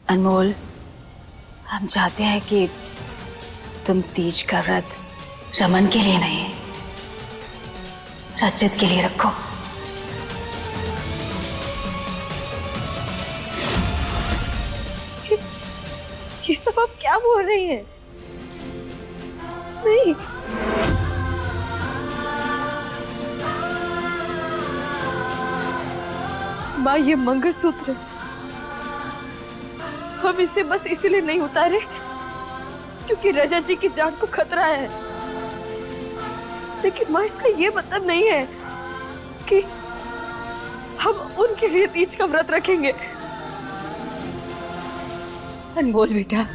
अनमोल, हम चाहते हैं कि तुम तीज का व्रत रमन के लिए नहीं, रजत के लिए रखो। ये सब आप क्या बोल रही हैं? नहीं, माँ, ये मंगलसूत्र हम इसे बस इसीलिए नहीं उतारे क्योंकि रजा जी की जान को खतरा है। लेकिन माँ, इसका ये मतलब नहीं है कि हम उनके लिए तीज का व्रत रखेंगे। अनमोल बेटा,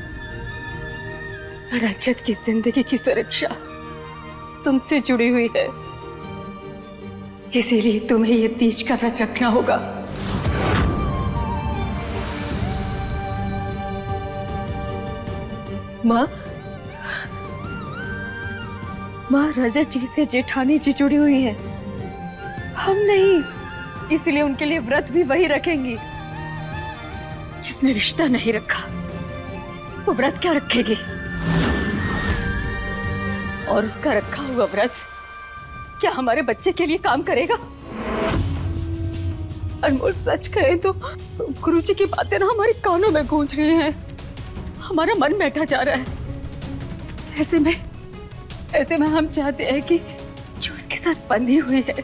रजत की जिंदगी की सुरक्षा तुमसे जुड़ी हुई है, इसीलिए तुम्हें ये तीज का व्रत रखना होगा। माँ, रजत जी से जेठानी जी जुड़ी हुई है, हम नहीं, इसलिए उनके लिए व्रत भी वही रखेंगी। जिसने रिश्ता नहीं रखा वो व्रत क्या रखेगी? और उसका रखा हुआ व्रत क्या हमारे बच्चे के लिए काम करेगा? अनमोल, सच कहे तो गुरुजी की बातें ना हमारे कानों में गूंज रही हैं, हमारा मन बैठा जा रहा है। ऐसे में हम चाहते हैं कि जो उसके साथ बंधी हुई है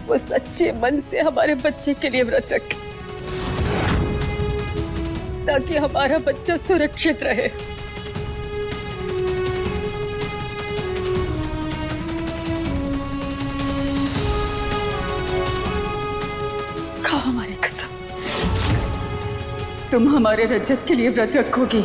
वो सच्चे मन से हमारे बच्चे के लिए व्रत रखे, ताकि हमारा बच्चा सुरक्षित रहे। खाओ हमारी कसम, तुम हमारे रजत के लिए व्रत रखोगी।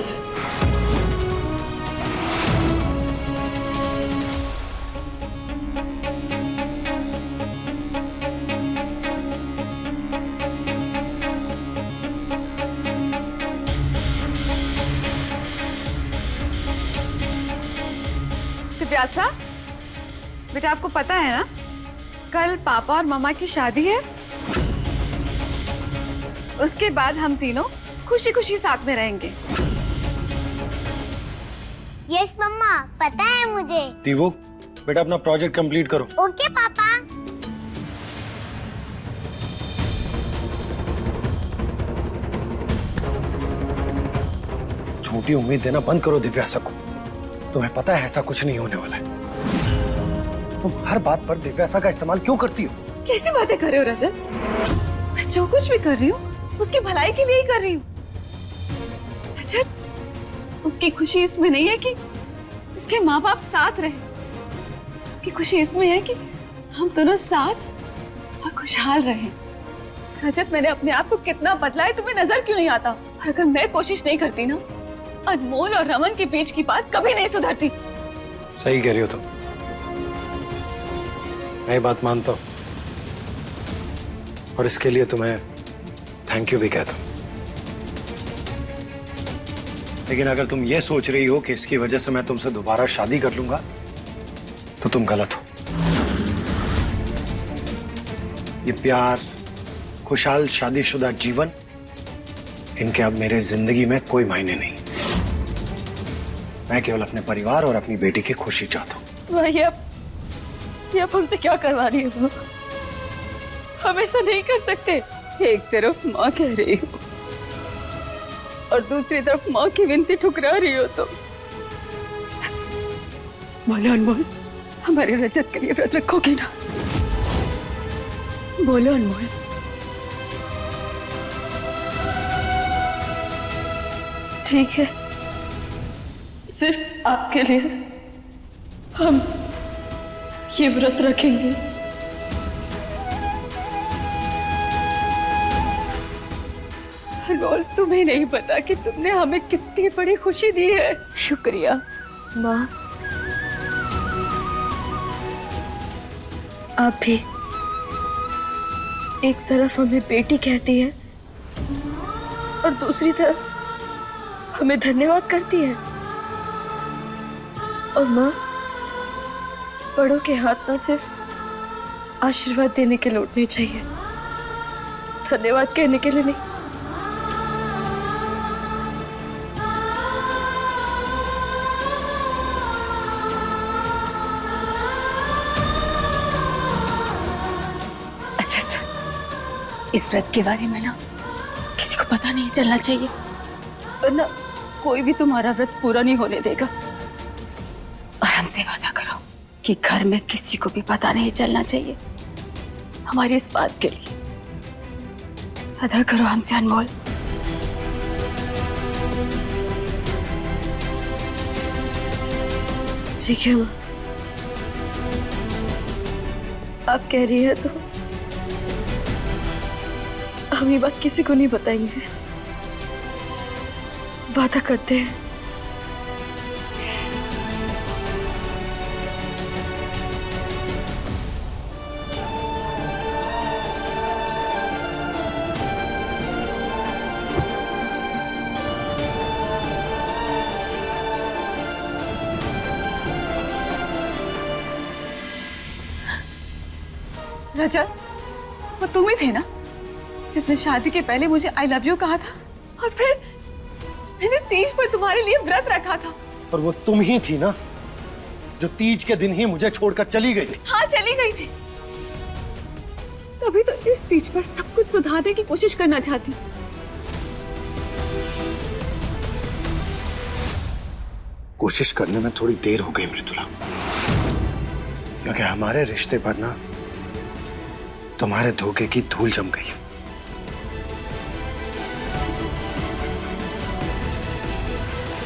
दिव्यासा, बेटा आपको पता है ना, कल पापा और मम्मा की शादी है। उसके बाद हम तीनों खुशी खुशी साथ में रहेंगे। यस मम्मा, पता है मुझे। तीवो, बेटा अपना प्रोजेक्ट कंप्लीट करो। ओके पापा। झूठी उम्मीद देना बंद करो दिव्यासा को। तुम्हें पता है ऐसा कुछ नहीं होने वाला है। तुम हर बात पर दिव्यासा का इस्तेमाल क्यों करती हो? कैसी बातें कर रहे हो रजत? मैं जो कुछ भी कर रही हूँ उसकी भलाई के लिए ही कर रही हूँ। रजत, उसकी खुशी इसमें नहीं है कि उसके माँ बाप साथ रहे, उसकी खुशी इसमें है कि हम दोनों साथ और खुशहाल रहे। रजत, मैंने अपने आप को कितना बदला है तुम्हें नजर क्यों नहीं आता? और अगर मैं कोशिश नहीं करती ना, अनमोल और रमन के बीच की बात कभी नहीं सुधरती। सही कह रही हो तुम, मैं ये बात मानता हूं और इसके लिए तुम्हें थैंक यू भी कहता हूं। लेकिन अगर तुम ये सोच रही हो कि इसकी वजह से मैं तुमसे दोबारा शादी कर लूंगा तो तुम गलत हो। ये प्यार, खुशहाल शादीशुदा जीवन, इनके अब मेरे जिंदगी में कोई मायने नहीं। मैं केवल अपने परिवार और अपनी बेटी की खुशी चाहता हूँ। ये आप हमसे क्या करवा रही हो? हम ऐसा नहीं कर सकते। एक तरफ माँ कह रही हो और दूसरी तरफ माँ की विनती ठुकरा रही हो तो बोलो अनमोल, हमारे रजत के लिए व्रत रखोगे ना? बोलो अनमोल। ठीक है, सिर्फ आपके लिए हम ये व्रत रखेंगे। अनमोल, तुम्हें नहीं पता कि तुमने हमें कितनी बड़ी खुशी दी है। शुक्रिया। माँ, आप भी एक तरफ हमें बेटी कहती है और दूसरी तरफ हमें धन्यवाद करती है। और माँ, बड़ों के हाथ ना सिर्फ आशीर्वाद देने के लौटने चाहिए, धन्यवाद कहने के लिए नहीं। इस व्रत के बारे में ना किसी को पता नहीं चलना चाहिए, वरना कोई भी तुम्हारा व्रत पूरा नहीं होने देगा। और हमसे वादा करो कि घर में किसी को भी पता नहीं चलना चाहिए हमारी इस बात के लिए। वादा करो हमसे अनमोल। ठीक है माँ, आप कह रही है तो हम ये बात किसी को नहीं बताएंगे, वादा करते हैं। रजत, वो तुम ही थे ना जिसने शादी के पहले मुझे आई लव यू कहा था, और फिर मैंने तीज पर तुम्हारे लिए व्रत रखा था। और वो तुम ही थी ना जो तीज के दिन ही मुझे छोड़कर चली गई थी। हाँ, चली गई थी। तभी तो इस तीज पर सब कुछ सुधारने की कोशिश करना चाहती। कोशिश करने में थोड़ी देर हो गई मृदुला, क्योंकि हमारे रिश्ते पर ना तुम्हारे धोखे की धूल जम गई।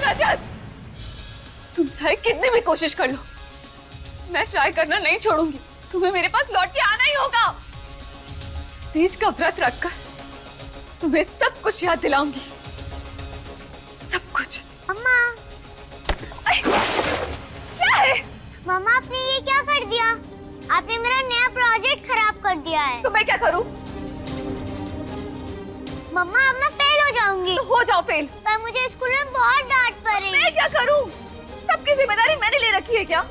रजत, तुम चाहे कितनी भी कोशिश कर लो, मैं ट्राई करना नहीं छोड़ूंगी। तुम्हें मेरे पास लौट के आना ही होगा। तीज का व्रत रखकर तुम्हें सब कुछ याद दिलाऊंगी, सब कुछ। मम्मा, क्या है? मम्मा आपने ये क्या कर दिया? आपने मेरा नया प्रोजेक्ट खराब कर दिया है। तो मैं क्या करूं? मम्मा अब मैं फेल हो जाऊंगी। तो हो जाओ फेल। पर मुझे स्कूल में बहुत डांट पड़ेगी। मैं क्या करूं? सबकी जिम्मेदारी मैंने ले रखी है क्या?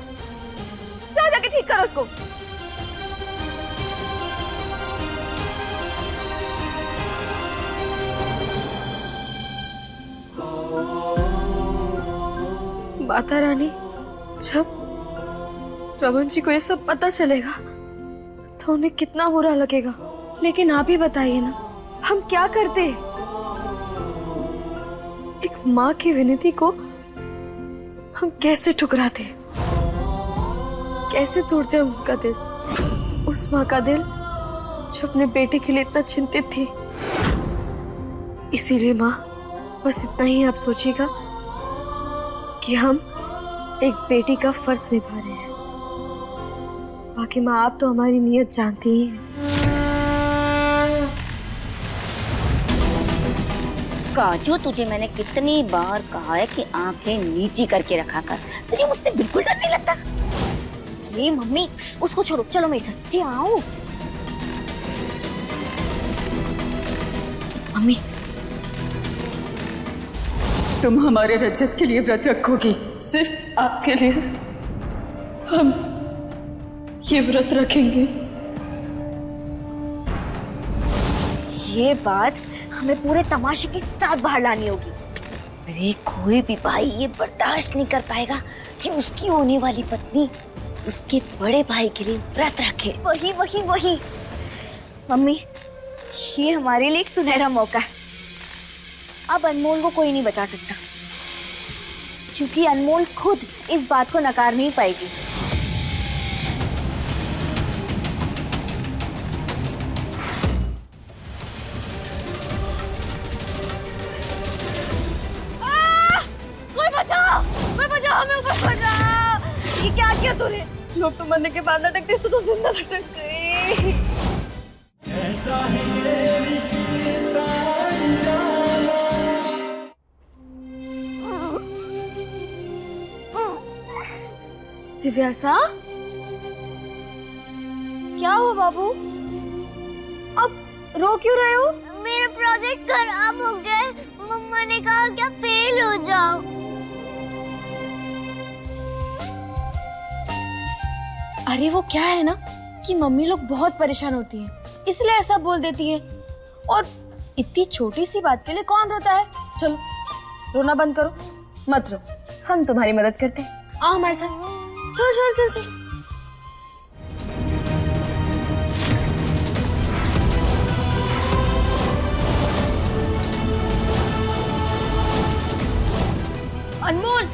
जाओ जाके ठीक करो उसको। माता रानी, जब रमन जी को ये सब पता चलेगा तो उन्हें कितना बुरा लगेगा। लेकिन आप ही बताइए ना, हम क्या करते? एक माँ की विनती को हम कैसे ठुकराते, कैसे तोड़ते हम उनका दिल, उस माँ का दिल जो अपने बेटे के लिए इतना चिंतित थी। इसीलिए माँ, बस इतना ही आप सोचिएगा कि हम एक बेटी का फर्ज निभा रहे हैं। बाकी माँ, आप तो हमारी नीयत जानती ही हैं। काजू, तुझे मैंने कितनी बार कहा है कि आंखें नीची करके रखा कर। तुझे मुझसे बिल्कुल डर नहीं लगता। ये मम्मी, उसको छोड़ो, चलो मेरे साथ। आओ मम्मी। तुम हमारे रजत के लिए व्रत रखोगी? सिर्फ आपके लिए हम ये व्रत रखेंगे। ये बात हमें पूरे तमाशे के साथ बाहर लानी होगी। अरे कोई भी भाई ये बर्दाश्त नहीं कर पाएगा कि उसकी होने वाली पत्नी उसके बड़े भाई के लिए व्रत रखे। वही वही वही। मम्मी, ये हमारे लिए एक सुनहरा मौका है। अब अनमोल को कोई नहीं बचा सकता, क्योंकि अनमोल खुद इस बात को नकार नहीं पाएगी। ये क्या किया तूने? लोग तो मरने के बाद लटकते, तो जिंदा लटक गई। दिव्यासा, क्या हुआ बाबू? अब रो क्यों रहे हो? मेरा प्रोजेक्ट खराब हो गया। मम्मा ने कहा क्या फेल हो जाओ। अरे वो क्या है ना कि मम्मी लोग बहुत परेशान होती हैं, इसलिए ऐसा बोल देती हैं। और इतनी छोटी सी बात के लिए कौन रोता है? चलो रोना बंद करो, मत रो, हम तुम्हारी मदद करते हैं। आओ हमारे साथ, चलो चलो चलो चलो। अनमोल,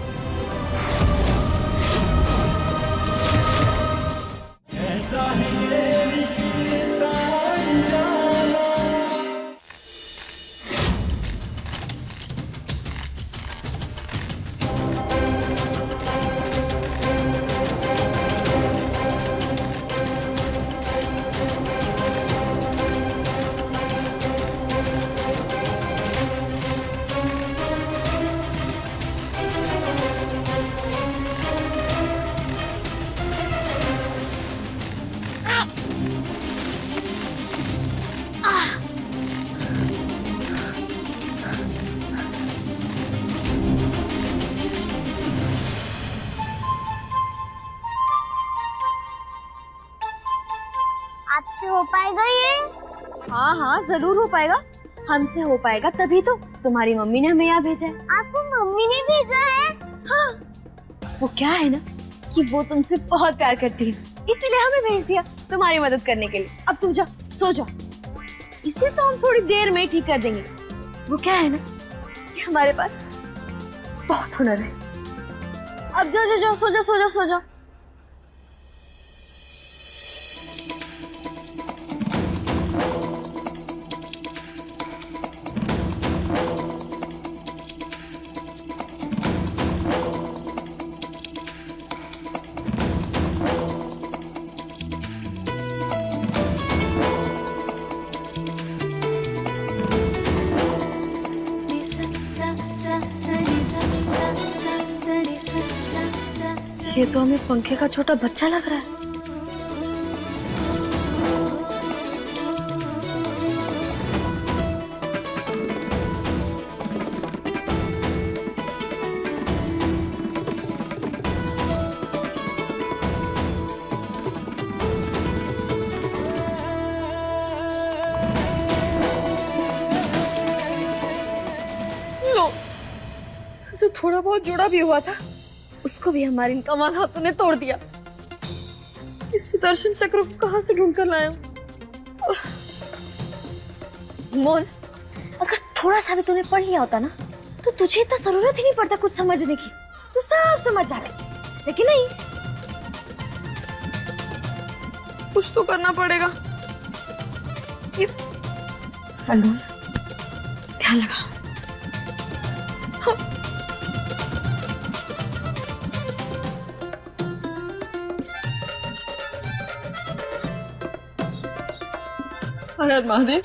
आपसे हो पाएगा ये? हाँ हाँ जरूर हो पाएगा, हमसे हो पाएगा तभी तो तुम्हारी मम्मी ने हमें यहाँ भेजा है। आपको मम्मी ने भेजा है? हाँ, वो क्या है ना कि वो तुमसे बहुत प्यार करती है, इसीलिए हमें भेज दिया तुम्हारी मदद करने के लिए। अब तुम जाओ, सो जाओ, इसे तो हम थोड़ी देर में ठीक कर देंगे। वो क्या है ना कि हमारे पास बहुत हुनर है। अब जाओ जाओ जाओ, सो जाओ सो जाओ सो जाओ। ये तो हमें पंखे का छोटा बच्चा लग रहा है। लो, जो थोड़ा बहुत जुड़ा भी हुआ था उसको भी हमारे इन कमाल हाथों ने तोड़ दिया। इस सुदर्शन चक्र को कहां से ढूंढ कर लाया? मोल, अगर थोड़ा सा भी तूने पढ़ लिया होता ना तो तुझे इतना जरूरत ही नहीं पड़ता कुछ समझने की, तू सब समझ जाती। लेकिन नहीं, कुछ तो करना पड़ेगा। अनमोल, ध्यान लगा। हर हर महादेव।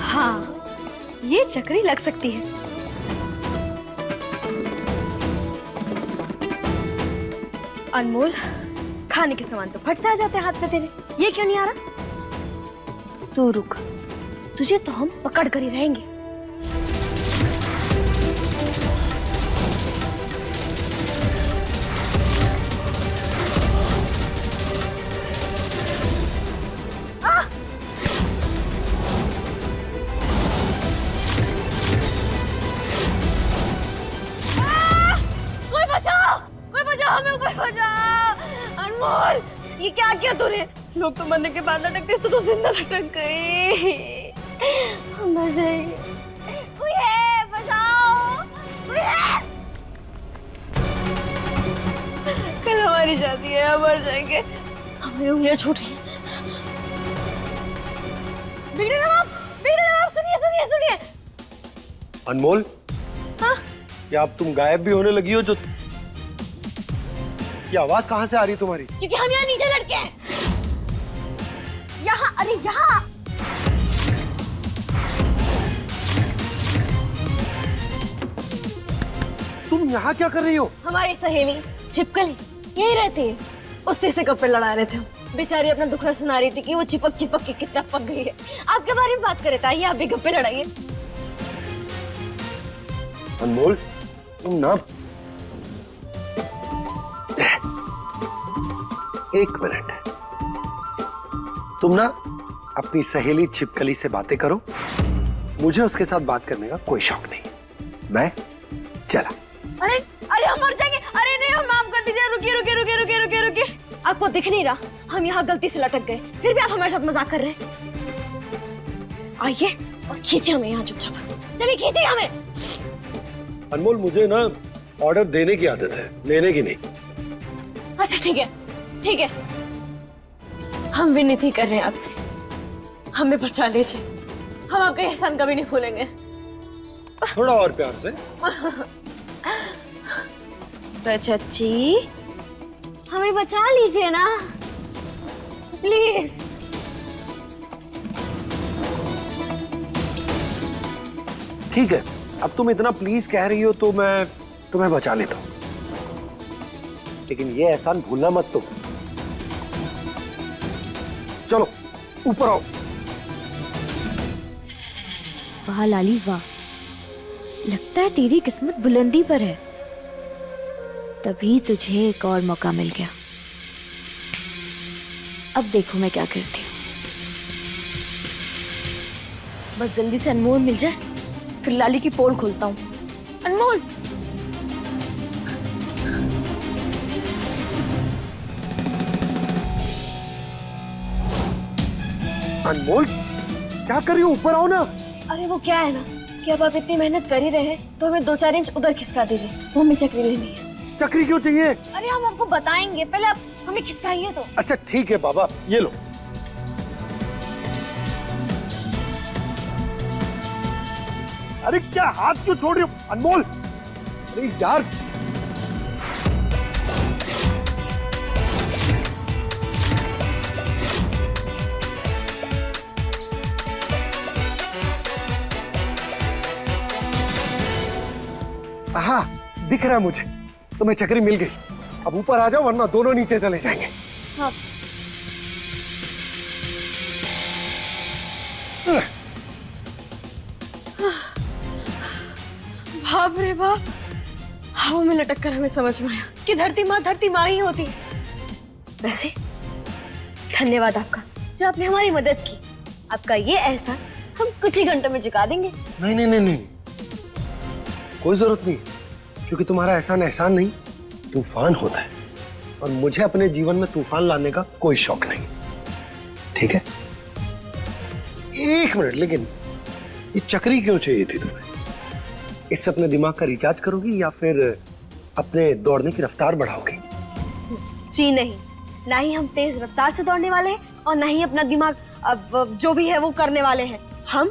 हाँ, ये चक्री लग सकती है। अनमोल, खाने के सामान तो फट से आ जाते हैं हाथ में तेरे, ये क्यों नहीं आ रहा? तू रुक, तुझे तो हम पकड़ कर ही रहेंगे। अनमोल, ये क्या किया तूने? लोग तो मरने के बाद लटकते तो जिंदा लटक गई। हम मर जाएंगे। कोई है, बचाओ, कोई है। कल हमारी शादी है, हम मर जाएंगे। हमारी उंगलियां छूट रही हैं। बिगड़े नवाब, सुनिए सुनिए सुनिए। अनमोल, हाँ? क्या अब तुम गायब भी होने लगी हो? जो ये आवाज कहाँ से आ रही है तुम्हारी? क्योंकि हम यहाँ नीचे लटके हैं। यहाँ, अरे यहाँ। तुम यहाँ क्या कर रही हो? हमारी सहेली छिपकली यही रहती है, उससे से कपड़े लड़ा रहे थे हम। बेचारी अपना दुखड़ा सुना रही थी कि वो चिपक चिपक के कितना पक गई है। आपके बारे में बात करे, आइए आप भी गप्पे लड़ाइए। अनमोल, तुम ना, एक मिनट, तुम ना अपनी सहेली छिपकली से बातें करो, मुझे उसके साथ बात करने का कोई शौक नहीं, मैं चला। अरे अरे हम मर जाएंगे। अरे नहीं, हम माफ कर दीजिए। रुकिए रुकिए रुकिए रुकिए रुकिए रुकिए। आपको दिख नहीं रहा हम यहाँ गलती से लटक गए, फिर भी आप हमारे साथ मजाक कर रहे हैं। आइए और खींचे हमें यहाँ चुपचाप। चलिए खींचिए हमें। अनमोल, मुझे ना ऑर्डर देने की आदत है, लेने की नहीं। अच्छा ठीक है ठीक है, हम विनती कर रहे हैं आपसे, हमें बचा लीजिए। हम आपका एहसान कभी नहीं भूलेंगे। थोड़ा और प्यार से। तो चाची हमें बचा लीजिए ना प्लीज। ठीक है, अब तुम इतना प्लीज कह रही हो तो मैं तुम्हें बचा लेता हूँ, लेकिन ये एहसान भूलना मत। तो चलो ऊपर आओ। वाह लाली वाह, लगता है तेरी किस्मत बुलंदी पर है, तभी तुझे एक और मौका मिल गया। अब देखो मैं क्या करती हूँ। बस जल्दी से अनमोल मिल जाए, फिर लाली की पोल खोलता हूँ। अनमोल अनमोल, क्या कर रही हो? ऊपर आओ ना। अरे वो क्या है ना कि अब आप इतनी मेहनत कर ही रहे हैं तो हमें 2-4 इंच उधर खिसका दीजिए, वो हमें चक्री लेनी है। चक्री क्यों चाहिए? अरे हम आपको बताएंगे, पहले आप हमें खिसकाइए तो। अच्छा ठीक है बाबा, ये लो। अरे क्या हाथ क्यों छोड़ रही हो अनमोल? अरे यार, हाँ दिख रहा है मुझे, तुम्हें चक्री मिल गई। अब ऊपर आ जाओ वरना दोनों नीचे चले जाएंगे। हाँ। बाप रे बाप, हवा में लटक कर हमें समझ में आया कि धरती माँ ही होती है। वैसे धन्यवाद आपका जो आपने हमारी मदद की। आपका ये एहसान हम कुछ ही घंटों में चुका देंगे। नहीं नहीं नहीं नहीं, कोई जरूरत नहीं, क्योंकि तुम्हारा एहसान एहसान नहीं, तूफान होता है, और मुझे अपने जीवन में तूफान लाने का कोई शौक नहीं। ठीक है, एक मिनट, लेकिन ये चक्री क्यों चाहिए थी तुम्हें? इससे अपने दिमाग का रिचार्ज करोगी या फिर अपने दौड़ने की रफ्तार बढ़ाओगी? जी नहीं, ना ही हम तेज रफ्तार से दौड़ने वाले हैं और ना ही अपना दिमाग अब जो भी है वो करने वाले हैं। हम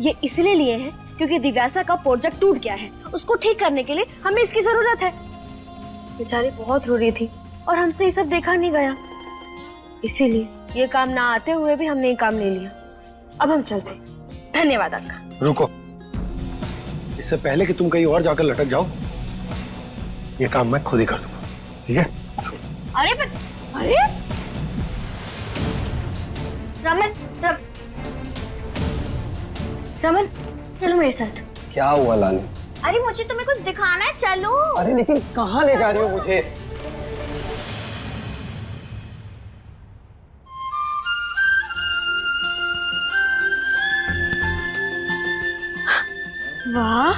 ये इसलिए लिए हैं क्योंकि दिव्यासा का प्रोजेक्ट टूट गया है, उसको ठीक करने के लिए हमें इसकी जरूरत है। बेचारी बहुत रो रही थी और हमसे ये सब देखा नहीं गया, इसीलिए ये काम ना आते हुए भी हमने ये काम ले लिया। अब हम चलते। धन्यवाद आपका। रुको, इससे पहले कि तुम कहीं और जाकर लटक जाओ, ये काम मैं खुद ही कर दूंगा, ठीक है? अरे रमन चलो मेरे साथ। क्या हुआ लाली? अरे मुझे तुम्हें कुछ दिखाना है, चलो। अरे लेकिन कहाँ ले जा रहे हो मुझे? वाह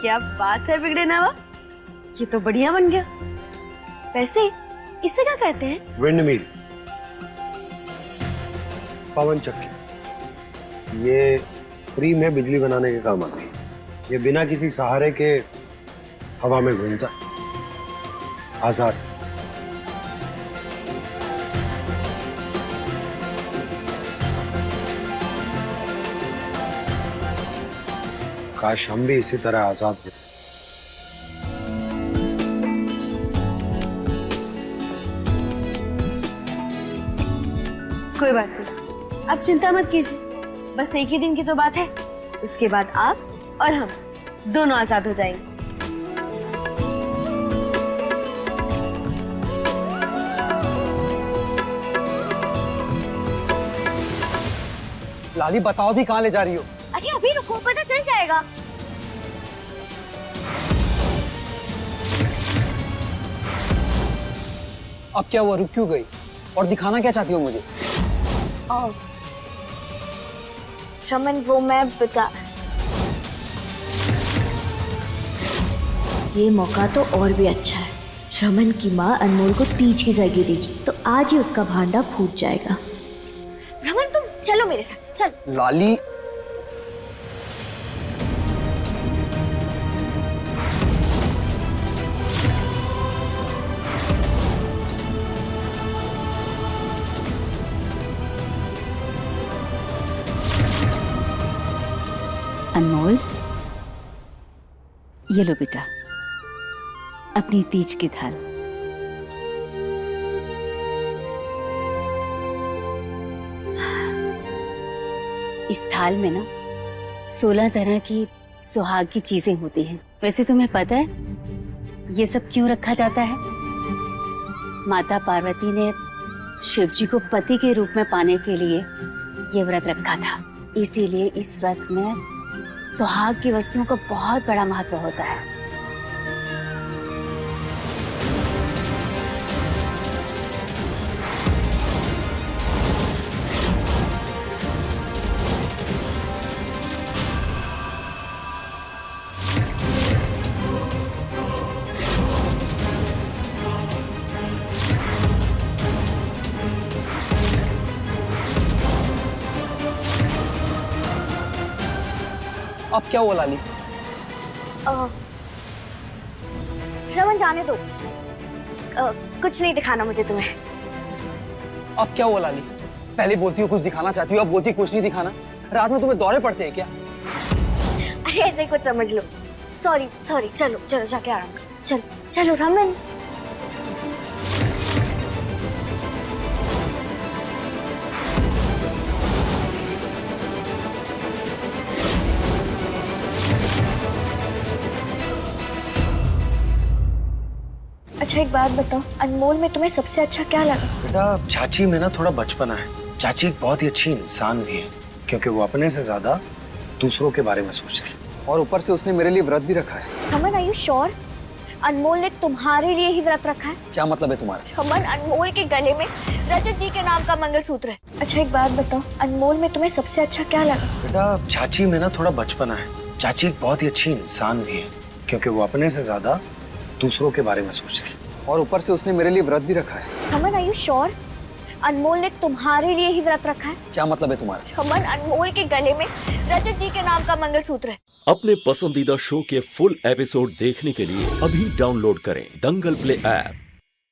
क्या बात है बिगड़े नवा, ये तो बढ़िया बन गया। वैसे इसे क्या कहते हैं? विंडमिल, पवन चक्की। ये फ्री में बिजली बनाने के काम आती है। ये बिना किसी सहारे के हवा में घूमता, आजाद। काश हम भी इसी तरह आजाद होते। कोई बात नहीं, आप चिंता मत कीजिए, बस एक ही दिन की तो बात है, उसके बाद आप और हम दोनों आजाद हो जाएंगे। लाली बताओ भी कहाँ ले जा रही हो? अरे अभी रुको, पता चल जाएगा। अब क्या हुआ, रुक क्यों गई? और दिखाना क्या चाहती हो मुझे? रमन वो मैं बता, ये मौका तो और भी अच्छा है। रमन की माँ अनमोल को तीज की जगह देगी तो आज ही उसका भांडा फूट जाएगा। रमन तुम चलो मेरे साथ, चल। लाली, अनमोल, ये लो बेटा अपनी तीज की थाल। इस थाल में ना 16 तरह की सुहाग की चीजें होती हैं। वैसे तुम्हें पता है ये सब क्यों रखा जाता है? माता पार्वती ने शिव जी को पति के रूप में पाने के लिए ये व्रत रखा था। इसीलिए इस व्रत में सुहाग की वस्तुओं का बहुत बड़ा महत्व होता है। अब क्या हुआ लाली? रमन जाने दो, कुछ नहीं दिखाना मुझे तुम्हें। अब क्या हुआ लाली? पहले बोलती हो कुछ दिखाना चाहती हो, अब बोलती हो कुछ नहीं दिखाना। रात में तुम्हें दौरे पड़ते हैं क्या? अरे ऐसे ही कुछ समझ लो। सॉरी सॉरी, चलो चलो जाके आराम करो। चलो चलो रमन। अच्छा एक बात बताओ, अनमोल में तुम्हें सबसे अच्छा क्या लगा? बेटा चाची में ना थोड़ा बचपना है। चाची एक बहुत ही अच्छी इंसान भी है क्योंकि वो अपने से ज्यादा दूसरों के बारे में सोचती है। और ऊपर से उसने मेरे लिए व्रत भी रखा है। Raman are you sure? Anmol ने तुम्हारे लिए ही व्रत रखा है? क्या मतलब है तुम्हारा? रमन अनमोल के गले में रजत जी के नाम का मंगलसूत्र है। अच्छा एक बात बताओ, अनमोल में तुम्हें सबसे अच्छा क्या लगा? बेटा चाची में ना थोड़ा बचपना है। चाची एक बहुत ही अच्छी इंसान भी है क्योंकि वो अपने से ज्यादा दूसरों के बारे में सोचती है। और ऊपर से उसने मेरे लिए व्रत भी रखा है। Raman are you sure? Anmol ने तुम्हारे लिए ही व्रत रखा है? क्या मतलब है तुम्हारा? रमन अनमोल के गले में रजत जी के नाम का मंगलसूत्र है। अपने पसंदीदा शो के फुल एपिसोड देखने के लिए अभी डाउनलोड करें दंगल प्ले ऐप।